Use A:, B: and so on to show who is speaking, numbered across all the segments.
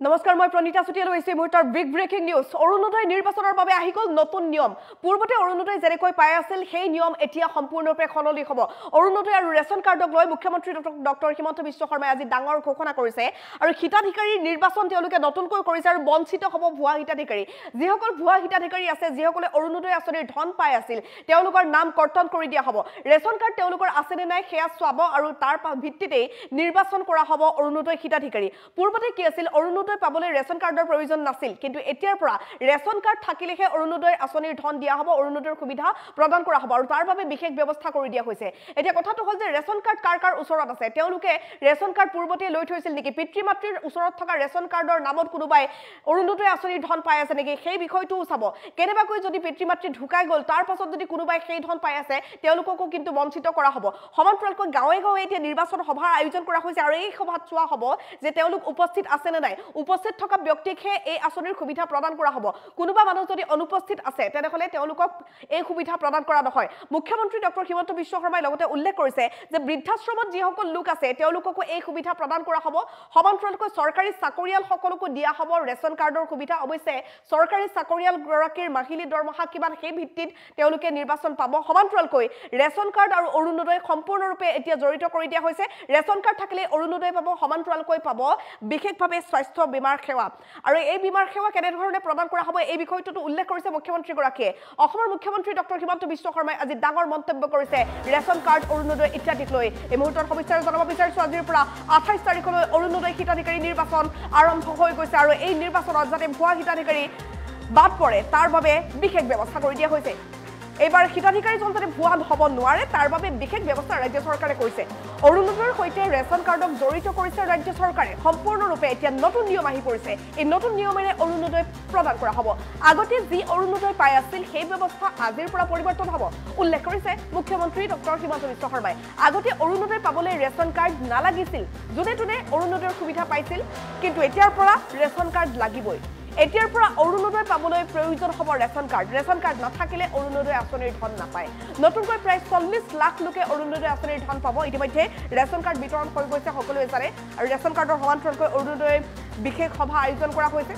A: নমস্কাৰ মই প্ৰণীতা চুটিয়া লৈছে মুহূৰ্তৰ বিগ ব্ৰেকিং নিউজ অৰুণোদয় নিৰ্বাচনৰ বাবে আহি গল নতুন নিয়ম পূৰ্বতে অৰুণোদয় যেনেকৈ পাই আছিল সেই নিয়ম এতিয়া সম্পূৰ্ণৰূপে খললি হ'ব অৰুণোদয় আৰু ৰেচন কাৰ্ডক লৈ মুখ্যমন্ত্ৰী ডক্টৰ হিমন্ত বিশ্ব শৰ্মাই আজি ডাঙৰ ঘোষণা কৰিছে আৰু হিতাধিকাৰীৰ নিৰ্বাচন তেওঁলোকে নতুনকৈ কৰিছে আৰু বঞ্চিত হ'ব ভুৱা হিতাধিকাৰী যিসকল ভুৱা হিতাধিকাৰী আছে যিসকলে অৰুণোদয় আঁচনিৰ ধন পাই আছিল তেওঁলোকৰ নাম কৰ্তন কৰি দিয়া হ'ব ৰেচন কাৰ্ড তেওঁলোকৰ আছে নে নাই সেয়া চাব আৰু তাৰ ভিত্তিতে নিৰ্বাচন কৰা হ'ব অৰুণোদয় হিতাধিকাৰী পূৰ্বতে কি আছিল অৰুণোদয় পাবলৈ ৰেচন কাৰ্ডৰ প্ৰয়োজন নাছিল কিন্তু এতিয়াৰ পৰা ৰেচন কাৰ্ড থাকিলেহে অৰুণোদয় আঁচনিৰ ধন দিয়া হ'ব অৰুণোদয়ৰ সুবিধা প্ৰদান কৰা হ'ব আৰু তাৰ বাবে বিশেষ ব্যৱস্থা কৰি দিয়া হৈছে এতিয়া কথাটো হ'ল যে ৰেচন কাৰ্ড কাৰ ওচৰত আছে তেওঁলোকে ৰেচন কাৰ্ড পূৰ্বতে লৈ থৈছিল নেকি পিতৃ মাতৃৰ ওচৰত থকা ৰেচন কাৰ্ডৰ নামত কোনোবাই অৰুণোদয় আঁচনিৰ ধন পাই আছে নেকি সেই বিষয়টো চাব কেনেবাকৈ যদি পিতৃ মাতৃ ঢুকাই গ'ল তাৰ পাছত যদি কোনোবাই সেই ধন পাই আছে তেওঁলোককো কিন্তু বঞ্চিত কৰা হ'ব সমান্তৰালকৈ গাঁৱে গাঁৱে এতিয়া নিৰ্বাচন সভাৰ আয়োজন কৰা হৈছে আৰু এই সভাত চোৱা হ'ব যে তেওঁলোক উপস্থিত আছে নে নাই উপস্থিত থকা ব্যক্তিকহে এই আঁচনিৰ সুবিধা প্ৰদান কৰা হ'ব কোনোবা মানুহ যদি অনুপস্থিত আছে তেনেহলে তেওঁলোকক এই সুবিধা প্ৰদান কৰা নহয় মুখ্যমন্ত্ৰী ডক্টৰ হিমন্ত বিশ্ব শৰ্মাই লগতে উল্লেখ কৰিছে যে বৃদ্ধাশ্ৰমত যিসকল লোক আছে তেওঁলোককো এই সুবিধা প্ৰদান কৰা হ'ব সমান্তৰালকৈ চৰকাৰী চাকৰিয়াল সকলকো দিয়া হ'ব ৰেচন কাৰ্ডৰ সুবিধা অৱশ্যে চৰকাৰী চাকৰিয়াল গৰাকীৰ মাহিলী দৰমহা কিমান সেই ভিত্তিত তেওঁলোকে নিৰ্বাচন পাব সমান্তৰালকৈ ৰেচন কাৰ্ড আৰু অৰুণোদয় সম্পূৰ্ণৰূপে এতিয়া জড়িত কৰি দিয়া হৈছে ৰেচন কাৰ্ড থাকিলে অৰুণোদয় পাব সমান্তৰালকৈ পাব বিশেষভাৱে স্বাস্থ্য বীমাৰ সেৱা আৰু এই বীমাৰ সেৱা কেনেধৰণে প্ৰদান কৰা হ'ব এই বিষয়টো উল্লেখ কৰিছে মুখ্যমন্ত্ৰীগৰাকীয়ে অসমৰ মুখ্যমন্ত্ৰী ডক্টৰ হিমন্ত বিশ্ব শৰ্মাই আজি ডাঙৰ মন্তব্য কৰিছে ৰেচন কাৰ্ড অৰুণোদয় ইত্যাদিক লৈ এই মুহূৰ্তৰ সবিস্তাৰে জনাব বিচাৰিছো আজিৰ পৰা 28 তাৰিখলৈ অৰুণোদয় হিতাধিকাৰী নিৰ্বাচন আৰম্ভ হৈ গৈছে আৰু এই নিৰ্বাচনত যাতে ভুৱা হিতাধিকাৰী বাদ পৰে তাৰ বাবে বিশেষ ব্যৱস্থা কৰি দিয়া হৈছে এইবাৰ হিতাধিকাৰীজন যাতে ভুৱা হ'ব নোৱাৰে তাৰ বাবে বিশেষ ব্যৱস্থা ৰাজ্য চৰকাৰে কৰিছে অৰুণোদয়ৰ সৈতে ৰেচন কাৰ্ডক জড়িত কৰিছে ৰাজ্য চৰকাৰে সম্পূৰ্ণৰূপে এতিয়া নতুন নিয়ম আহি পৰিছে এই নতুন নিয়মেৰে অৰুণোদয় প্ৰদান কৰা হ'ব আগতে যি অৰুণোদয় পাই আছিল সেই ব্যৱস্থা আজিৰ পৰা পৰিৱৰ্তন হ'ব উল্লেখ কৰিছে মুখ্যমন্ত্ৰী ডক্টৰ হিমন্ত বিশ্ব শৰ্মাই আগতে অৰুণোদয় পাবলৈ ৰেচন কাৰ্ড নালাগিছিল যোনে তোনে অৰুণোদয়ৰ সুবিধা পাইছিল কিন্তু এতিয়াৰ পৰা ৰেচন কাৰ্ড লাগিবই এতিয়াৰ পৰা অৰুণোদয় পাবলৈ প্ৰয়োজন হ'ব ৰেচন কাৰ্ড নাথাকিলে অৰুণোদয় আঁচনিৰ ধন নাপায় নতুনকৈ প্ৰায় 40 লাখ লোকে অৰুণোদয় আঁচনিৰ ধন পাব ইতিমধ্যে ৰেচন কাৰ্ড বিতৰণ হৈ গৈছে সকলোৱে জানে আৰু ৰেচন কাৰ্ডৰ সমান্তৰালকৈ অৰুণোদয় বিশেষ সভা আয়োজন কৰা হৈছে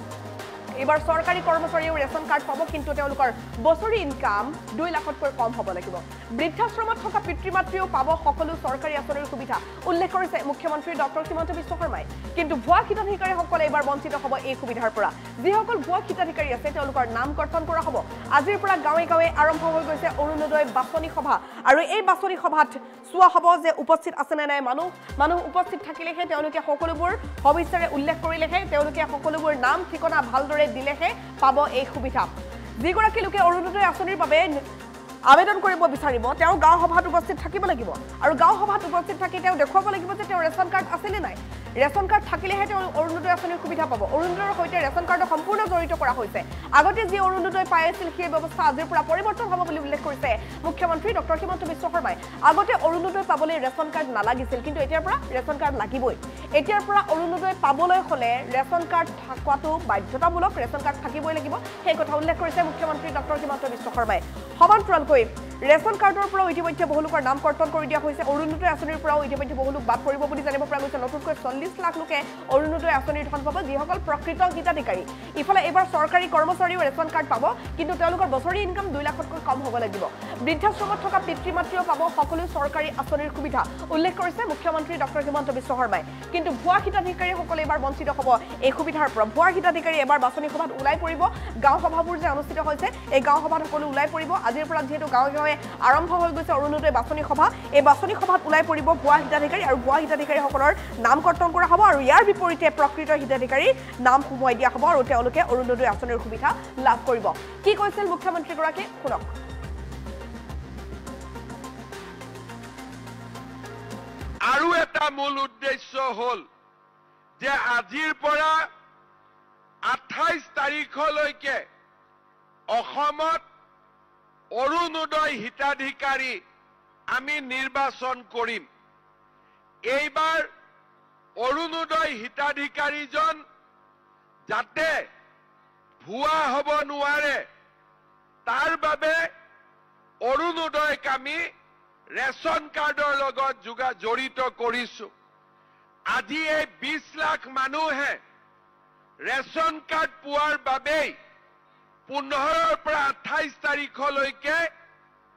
A: এবাৰ চৰকাৰী কৰ্মচাৰীও ৰেচন কাৰ্ড পাব কিন্তু তেওঁলোকৰ বছৰি ইনকাম 2 লাখতকৈ কম হ'ব লাগিব বৃদ্ধাশ্ৰমত থকা পিতৃ মাতৃও পাব সকলো চৰকাৰী আঁচনিৰ সুবিধা উল্লেখ কৰিছে মুখ্যমন্ত্ৰী ডক্টৰ হিমন্ত বিশ্ব শৰ্মাই কিন্তু ভুৱা হিতাধিকাৰীসকলে এবাৰ বঞ্চিত হ'ব এই সুবিধাৰ পৰা যিসকল ভুৱা হিতাধিকাৰী আছে তেওঁলোকৰ নাম কৰ্তন কৰা হ'ব আজিৰ পৰা গাঁৱে গাঁৱে আৰম্ভ হৈ গৈছে অৰুণোদয় বাছনি সভা আৰু এই বাছনি সভাত চোৱা হ'ব যে উপস্থিত আছে নে নাই মানুহ উপস্থিত থাকিলেহে তেওঁলোকে সকলোবোৰ সবিস্তাৰে উল্লেখ কৰিলেহে তেওঁলোকে সকলোবোৰ নাম ঠিকনা ভালদৰে দিলেহে পাব এই সুবিধা যিগৰাকী লোকে অৰুণোদয় আঁচনিৰ বাবে আবেদন কৰিব বিচাৰিব তেওঁ গাঁও সভাত উপস্থিত থাকিব লাগিব আৰু গাঁও সভাত উপস্থিত থাকি তেওঁ দেখুৱাব লাগিব যে তেওঁ ৰেচন কাৰ্ড আছে নে নাই ৰেচন কাৰ্ড থাকিলেহে তেওঁ অৰুণোদয় আঁচনিৰ সুবিধা পাব অৰুণোদয়ৰ সৈতে ৰেচন কাৰ্ডক সম্পূৰ্ণ জড়িত কৰা হৈছে আগতে যি অৰুণোদয় পাই আছিল সেই ব্যৱস্থা আজিৰ পৰা পৰিৱৰ্তন হ'ব বুলি উল্লেখ কৰিছে মুখ্যমন্ত্ৰী ডক্টৰ হিমন্ত বিশ্ব শৰ্মাই আগতে অৰুণোদয় পাবলৈ ৰেচন কাৰ্ড নালাগিছিল কিন্তু এতিয়াৰ পৰা ৰেচন কাৰ্ড লাগিবই এতিয়াৰ পৰা অৰুণোদয় পাবলৈ হ'লে ৰেচন কাৰ্ড থকাটো বাধ্যতামূলক ৰেচন কাৰ্ড থাকিবই লাগিব সেই কথা উল্লেখ কৰিছে মুখ্যমন্ত্ৰী ডক্টৰ হিমন্ত বিশ্ব শৰ্মাই সমান্তৰালকৈ ৰেচন কাৰ্ডৰ পৰাও ইতিমধ্যে বহু লোকৰ নাম কৰ্তন কৰি দিয়া হৈছে অৰুণোদয় আঁচনিৰ পৰাও ইতিমধ্যে বহু লোক বাদ পৰিব বুলি জানিব পৰা গৈছে নতুনকৈ 40 লাখ লোকে অৰুণোদয় আঁচনিৰ ধন পাব যিসকল প্ৰকৃত হিতাধিকাৰী ইফালে এইবাৰ চৰকাৰী কৰ্মচাৰীও ৰেচন কাৰ্ড পাব কিন্তু তেওঁলোকৰ বছৰি ইনকাম 2 লাখতকৈ কম হ'ব লাগিব বৃদ্ধাশ্ৰমত থকা পিতৃ মাতৃও পাব সকলো চৰকাৰী আঁচনিৰ সুবিধা উল্লেখ কৰিছে মুখ্যমন্ত্ৰী ডক্টৰ হিমন্ত বিশ্ব শৰ্মাই কিন্তু ভুৱা হিতাধিকাৰীসকলে এবাৰ বঞ্চিত হ'ব এই সুবিধাৰ পৰা ভুৱা হিতাধিকাৰী এবাৰ বাছনি সভাত ওলাই পৰিব গাঁও সভাবোৰ যে অনুষ্ঠিত হৈছে এই গাঁও সভাত সকলো ওলাই পৰিব আজিৰ পৰা যিহেতু গাঁৱে গাঁৱে আৰম্ভ হৈ গৈছে অৰুণোদয় বাছনি সভা এই বাছনি সভাত ওলাই পৰিব ভুৱা হিতাধিকাৰী আৰু ভুৱা হিতাধিকাৰীসকলৰ নাম কৰ্তন কৰা হ'ব আৰু ইয়াৰ বিপৰীতে প্ৰকৃত হিতাধিকাৰীৰ নাম সোমোৱাই দিয়া হ'ব আৰু তেওঁলোকে অৰুণোদয় আঁচনিৰ সুবিধা লাভ কৰিব কি কৈছিল মুখ্যমন্ত্ৰীগৰাকীয়ে শুনক
B: আৰু এটা মূল উদ্দেশ্য হ'ল যে আজিৰ পৰা 28 তাৰিখলৈকে অসমত অৰুণোদয় হিতাধিকাৰী আমি নিৰ্বাচন কৰিম এইবাৰ অৰুণোদয় হিতাধিকাৰীজন যাতে ভুৱা হ'ব নোৱাৰে তাৰ বাবে অৰুণোদয়ক আমি ৰেচন কাৰ্ডৰ লগত জড়িত কৰিছো আজি এই 20 লাখ মানুহে ৰেচন কাৰ্ড পোৱাৰ বাবেই 15ৰ পৰা 28 তাৰিখলৈকে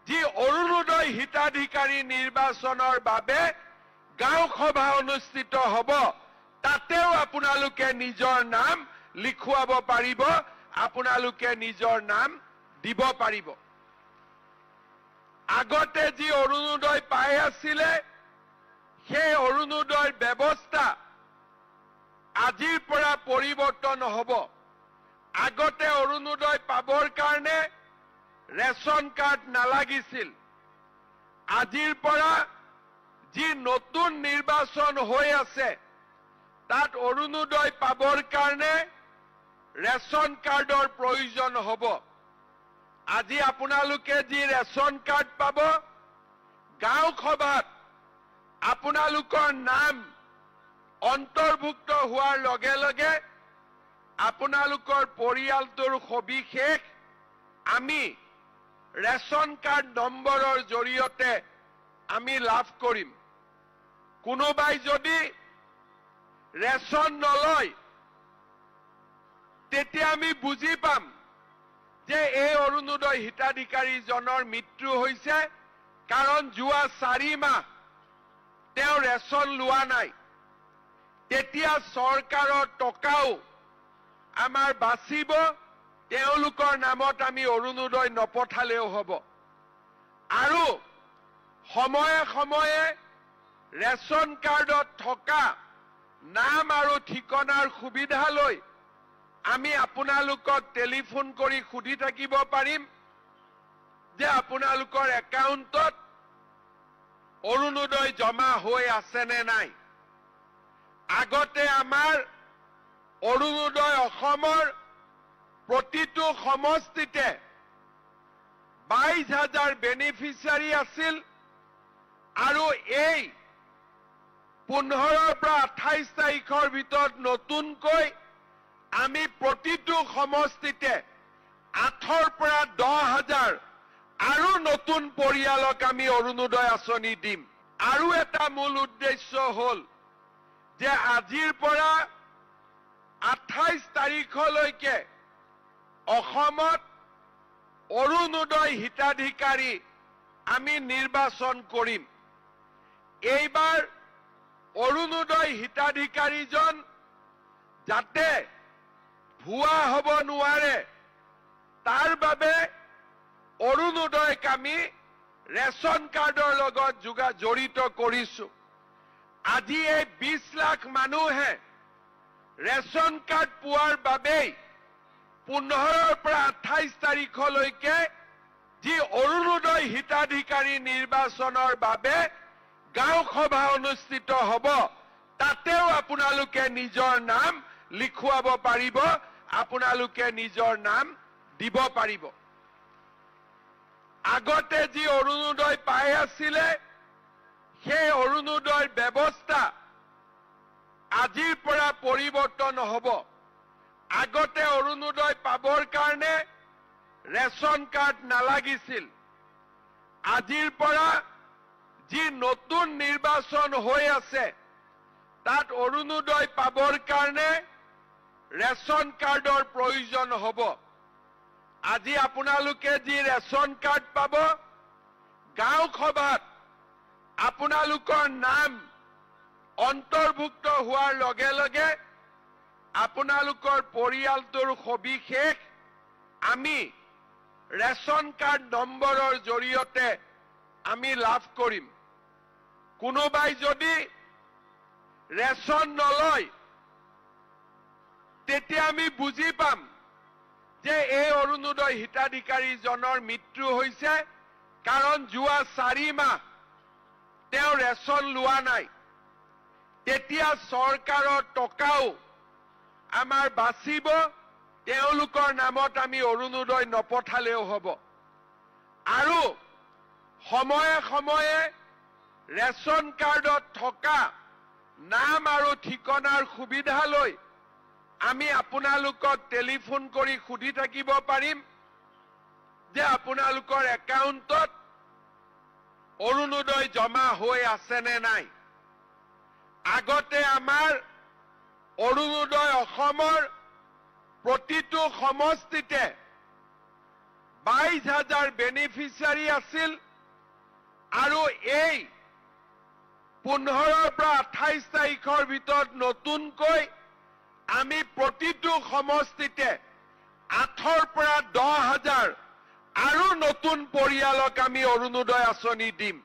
B: যি অৰুণোদয় হিতাধিকাৰী নিৰ্বাচনৰ বাবে গাঁও সভা অনুষ্ঠিত হ'ব, তাতেও আপোনালোকে নিজৰ নাম লিখুৱাব পাৰিব, আপোনালোকে নিজৰ নাম দিব পাৰিব। আগতে যি অৰুণোদয় পাই আছিলে, সেই অৰুণোদয়ৰ ব্যৱস্থা আজিৰ পৰা পৰিৱৰ্তন হ'ব। আগতে অৰুণোদয় পাবৰ কাৰণে ৰেচন কাৰ্ড নালাগিছিল। আজিৰ পৰা যি নতুন নিৰ্বাচন হৈ আছে, তাত অৰুণোদয় পাবৰ কাৰণে ৰেচন কাৰ্ডৰ প্ৰয়োজন হ'ব। আজি আপোনালোকে যি ৰেচন কাৰ্ড পাব, গাঁও সভাত আপোনালোকৰ নাম অন্তৰ্ভুক্ত হোৱাৰ লগে লগে আপোনালোকৰ পৰিয়ালটোৰ সবিশেষ আমি ৰেচন কাৰ্ড নম্বৰৰ জৰিয়তে আমি লাভ কৰিম। কোনোবাই যদি ৰেচন নলয়, তেতিয়া আমি বুজি পাম যে এই অৰুণোদয় হিতাধিকাৰীজনৰ মৃত্যু হৈছে, কাৰণ যোৱা 4 মাহ তেওঁ ৰেচন লোৱা নাই। তেতিয়া চৰকাৰৰ টকাও আমাৰ বাচিব, তেওঁলোকৰ নামত আমি অৰুণোদয় নপঠালেও হ'ব। আৰু সময়ে সময়ে ৰেচন কাৰ্ডত থকা নাম আৰু ঠিকনাৰ সুবিধা লৈ আমি আপোনালোকক টেলিফোন কৰি সুধি থাকিব পাৰিম যে আপোনালোকৰ একাউণ্টত অৰুণোদয় জমা হৈ আছে নে নাই। আগতে আমাৰ অৰুণোদয় অসমৰ প্ৰতিটো সমষ্টিতে 22,000 বেনিফিচিয়াৰী আছিল, আৰু এই 15ৰ পৰা 28 তাৰিখৰ ভিতৰত নতুনকৈ আমি প্ৰতিটো সমষ্টিতে 8ৰ পৰা 10,000 আৰু নতুন পৰিয়ালক আমি অৰুণোদয় আঁচনি দিম। আৰু এটা মূল উদ্দেশ্য হ'ল যে আজিৰ পৰা 28 তাৰিখলৈকে অসমত অৰুণোদয় হিতাধিকাৰী আমি নিৰ্বাচন কৰিম। এইবাৰ অৰুণোদয় হিতাধিকাৰীজন যাতে ভুৱা হ'ব নোৱাৰে, তাৰ বাবে অৰুণোদয়ক আমি ৰেচন কাৰ্ডৰ লগত জড়িত কৰিছোঁ। আজি এই 20 লাখ মানুহে ৰেচন কাৰ্ড পোৱাৰ বাবেই 15ৰ পৰা 28 তাৰিখলৈকে যি অৰুণোদয় হিতাধিকাৰী নিৰ্বাচনৰ বাবে গাঁও সভা অনুষ্ঠিত হ'ব, তাতেও আপোনালোকে নিজৰ নাম লিখুৱাব পাৰিব, আপোনালোকে নিজৰ নাম দিব পাৰিব। আগতে যি অৰুণোদয় পাই আছিলে, সেই অৰুণোদয়ৰ ব্যৱস্থা আজিৰ পৰা পৰিৱৰ্তন হ'ব। আগতে অৰুণোদয় পাবৰ কাৰণে ৰেচন কাৰ্ড নালাগিছিল। আজিৰ পৰা যি নতুন নিৰ্বাচন হৈ আছে, তাত অৰুণোদয় পাবৰ কাৰণে ৰেচন কাৰ্ডৰ প্ৰয়োজন হ'ব। আজি আপোনালোকে যি ৰেচন কাৰ্ড পাব, গাঁও সভাত আপোনালোকৰ নাম অন্তৰ্ভুক্ত হোৱাৰ লগে লগে আপোনালোকৰ পৰিয়ালটোৰ সবিশেষ আমি ৰেচন কাৰ্ড নম্বৰৰ জৰিয়তে আমি লাভ কৰিম। কোনোবাই যদি ৰেচন নলয়, তেতিয়া আমি বুজি পাম যে এই অৰুণোদয় হিতাধিকাৰীজনৰ মৃত্যু হৈছে, কাৰণ যোৱা 4 মাহ তেওঁ ৰেচন লোৱা নাই। তেতিয়া চৰকাৰৰ টকাও আমাৰ বাচিব, তেওঁলোকৰ নামত আমি অৰুণোদয় নপঠালেও হ'ব। আৰু সময়ে সময়ে ৰেচন কাৰ্ডত থকা নাম আৰু ঠিকনাৰ সুবিধা লৈ আমি আপোনালোকক টেলিফোন কৰি সুধি থাকিব পাৰিম যে আপোনালোকৰ একাউণ্টত অৰুণোদয় জমা হৈ আছে নে নাই। আগতে আমাৰ অৰুণোদয় অসমৰ প্ৰতিটো সমষ্টিতে 22,000 বেনিফিচিয়াৰী আছিল আৰু এই 15 পৰা 28 তাৰিখৰ ভিতৰত নতুনকৈ আমি প্ৰতিটো সমষ্টিতে 8 পৰা 10,000 আৰু নতুন পৰিয়ালক আমি অৰুণোদয় আঁচনি দিম।